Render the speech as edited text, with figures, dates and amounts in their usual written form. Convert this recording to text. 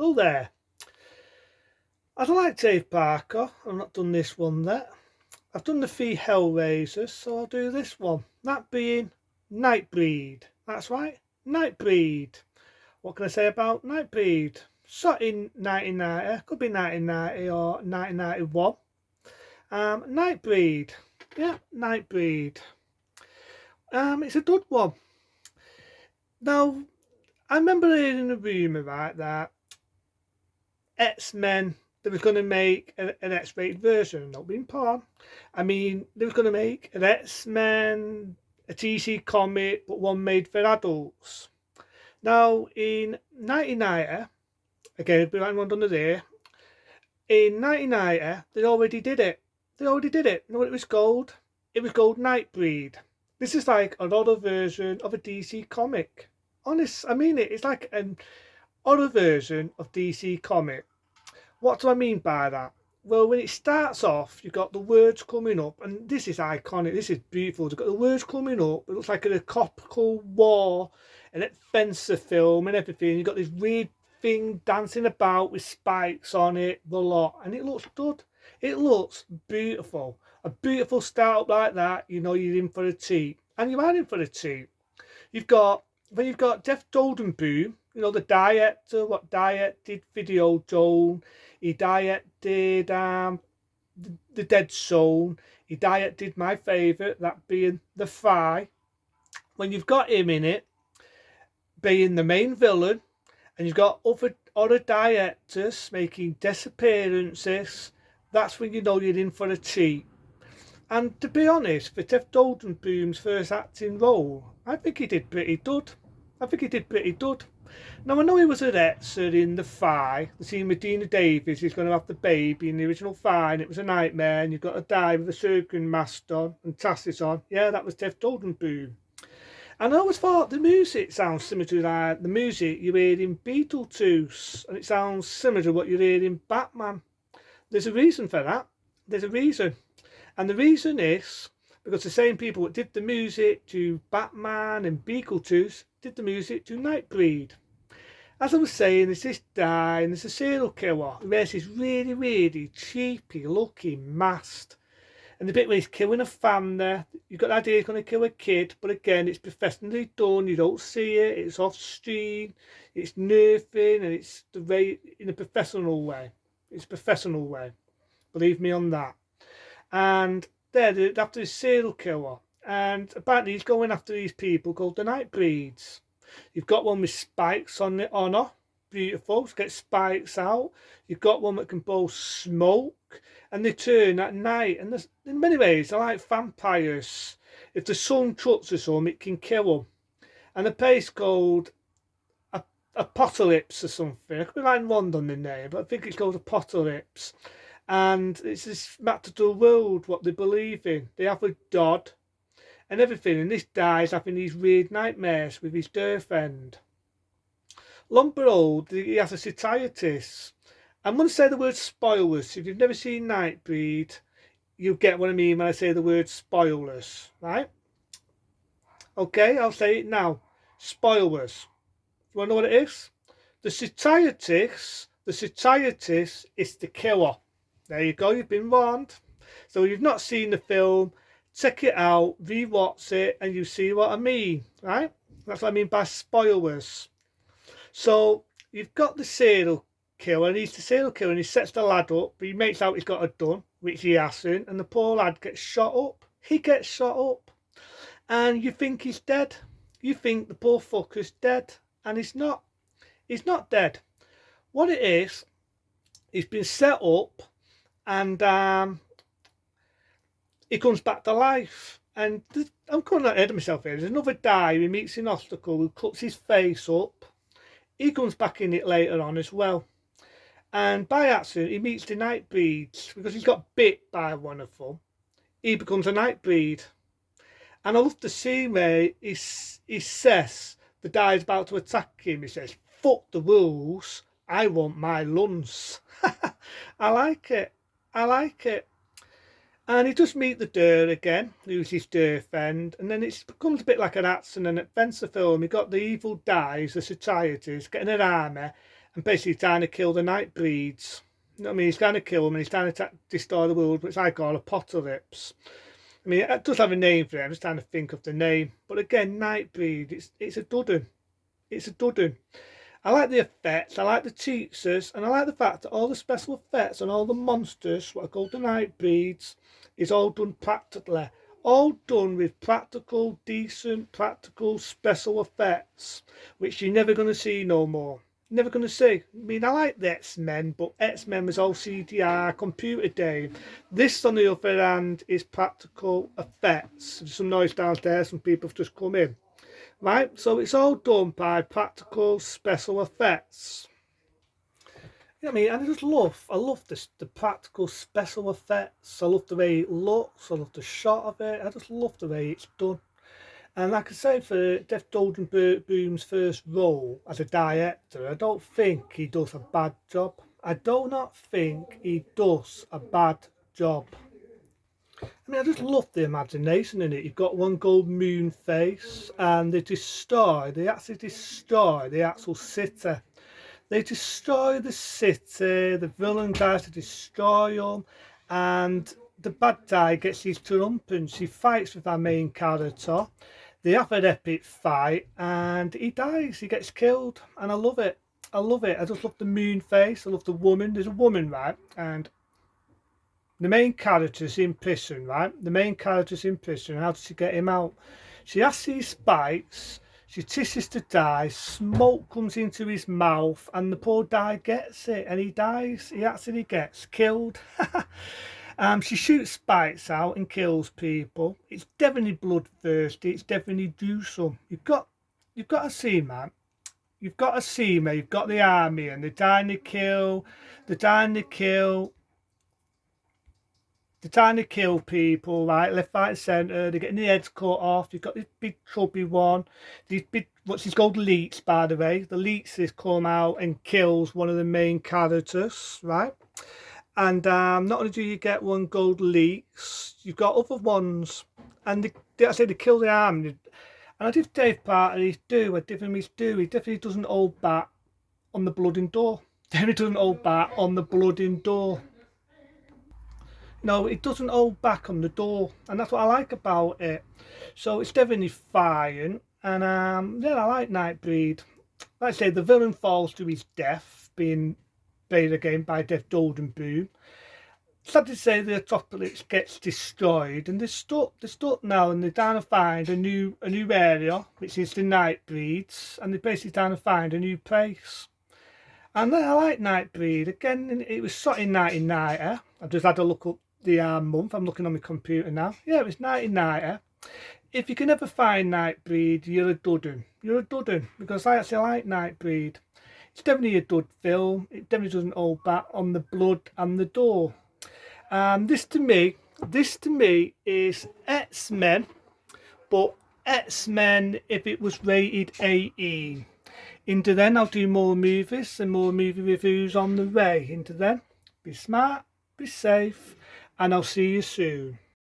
Oh there. I don't like Dave Parker. I've not done this one yet. I've done the 3 Hellraisers, so I'll do this one. That being Nightbreed. That's right, Nightbreed. What can I say about Nightbreed? Shot in 1990, could be 1990 or 1991. Nightbreed. Yeah, Nightbreed. It's a good one. Now, I remember hearing a rumour, right, that X-Men, they was going to make an X-rated version, not being porn. I mean, they was going to make an X-Men, a DC comic, but one made for adults. Now, in 1990, again, it'd be right one under there, in 1990, they already did it. They already did it. You know what it was called? It was called Nightbreed. This is like another version of a DC comic. Honest, I mean it. It's like an other version of DC comic. What do I mean by that? Well, when it starts off, you've got the words coming up, and this is iconic, this is beautiful. You've got the words coming up, it looks like a topical war, and it fencer film and everything. You've got this weird thing dancing about with spikes on it, the lot, and it looks good. It looks beautiful. A beautiful start up like that, you know you're in for a treat, and you are in for a treat. You've got Jeff Goldblum, you know, the director, what directed Video Zone. He directed the Dead Zone. He directed my favourite, that being The Fly. When you've got him in it, being the main villain, and you've got other directors making guest appearances, that's when you know you're in for a treat. And to be honest, for Jeff Goldblum's first acting role, I think he did pretty good. Now, I know he was an actor in The Fly, the scene with Dina Davis. He's going to have the baby in the original Fly, and it was a nightmare, and you've got to die with a surgeon mask on and chassis on. Yeah, that was Jeff Goldblum. And I always thought the music sounds similar to the music you hear in Beetlejuice, and it sounds similar to what you hear in Batman. There's a reason for that. There's a reason. And the reason is because the same people that did the music to Batman and Beetlejuice did the music to Nightbreed. As I was saying, there's this guy and there's a serial killer who wears this really, really cheapy looking mask. And the bit where he's killing a family, you've got the idea he's going to kill a kid, but again, it's professionally done, you don't see it, it's off screen, it's nerfing, and it's the way, in a professional way. It's a professional way. Believe me on that. And they're after this serial killer, and apparently he's going after these people called the Nightbreeds. You've got one with spikes on it on her, beautiful, to get spikes out. You've got one that can blow smoke, and they turn at night. And there's, in many ways, they're like vampires. If the sun touches them, it can kill them. And the place called Apocalypse or something. I could be like London in there, but I think it's called Apocalypse. And it's this matter to the world, what they believe in. They have a god and everything, and this guy's having these weird nightmares with his girlfriend. Lo and behold, he has a psychiatrist. I'm going to say the word spoilers. If you've never seen Nightbreed, you get what I mean when I say the word spoilers, right? Okay, I'll say it now. Spoilers. You want to know what it is? The psychiatrist is the killer. There you go, you've been warned. So if you've not seen the film, check it out, re-watch it, and you see what I mean, right? That's what I mean by spoilers. So you've got the serial killer, and he's the serial killer, and he sets the lad up, but he makes out he's got a gun, which he hasn't, and the poor lad gets shot up. He gets shot up, and you think he's dead. You think the poor fucker's dead, and he's not. He's not dead. What it is, he's been set up, and he comes back to life. And I'm coming ahead of myself here. There's another guy who meets an obstacle who cuts his face up. He comes back in it later on as well. And by accident, he meets the Nightbreeds because he's got bit by one of them. He becomes a Nightbreed. And I love the scene where he says, the guy's about to attack him, he says, "Fuck the rules, I want my lunch." I like it. And he does meet the Dur again, who's his girlfriend, and then it becomes a bit like an action and adventure film. You've got the evil guys, the societies, getting an army, and basically trying to kill the Nightbreeds. You know what I mean? He's trying to kill them and he's trying to destroy the world, which I call apocalypse. I mean, it does have a name for it. I'm just trying to think of the name. But again, Nightbreed, it's a duddon. It's a duddon. I like the effects, I like the teasers, and I like the fact that all the special effects and all the monsters, what are called the Nightbreeds, is all done practically. All done with practical, decent, practical special effects, which you're never going to see no more. Never going to see. I mean, I like the X-Men, but X-Men was all CGI, computer day. This, on the other hand, is practical effects. There's some noise downstairs, some people have just come in. Right, so it's all done by practical special effects. You know what I mean? And I love the practical special effects. I love the way it looks. I love the shot of it. I just love the way it's done. And like I say, for Jeff Goldblum's first role as a director, I don't think he does a bad job. I do not think he does a bad job. I mean, I just love the imagination in it. You've got one gold moon face, and they actually destroy the actual city. They destroy the city, the villain tries to destroy them, and the bad guy gets his triumphance. He fights with our main character. They have an epic fight, and he dies, he gets killed, and I love it. I love it. I just love the moon face, I love the woman. There's a woman, right, and the main character's in prison, right? The main character's in prison. How does she get him out? She has these spikes. She tisses to die. Smoke comes into his mouth, and the poor guy gets it, and he dies. He actually gets killed. She shoots spikes out and kills people. It's definitely bloodthirsty. It's definitely gruesome. You've got to see, man. You've got to see, man. You've got the army, and they're trying to kill. They're trying to kill people, right, left, right, and centre. They're getting their heads cut off. You've got this big chubby one. These big, what's his called, leech, by the way. The leech has come out and kills one of the main characters, right? And not only do you get one gold leech, you've got other ones, and I say they kill the arm. And I give Dave Parker his due. I give him his due. He definitely doesn't hold back on the blood and door. Definitely doesn't hold back on the blood and door. No, it doesn't hold back on the door, and that's what I like about it. So it's definitely fine, and yeah, I like Nightbreed. Like I say, the villain falls to his death, being played again by Jeff Goldblum. Sad to say, the Apocalypse gets destroyed, and they're stuck now, and they're trying to find a new area, which is the Nightbreeds, and they're basically trying to find a new place. And then I like Nightbreed. Again, it was shot in 1990. I've just had a look up the month. I'm looking on my computer now. Yeah, it was 1990. If you can ever find Nightbreed, you're a duddon. You're a duddon, because I actually like Nightbreed. It's definitely a dud film. It definitely doesn't hold back on the blood and the door. This to me is X-Men, but X-Men if it was rated 18. Into then, I'll do more movies and more movie reviews on the way. Into then, be smart, be safe, and I'll see you soon.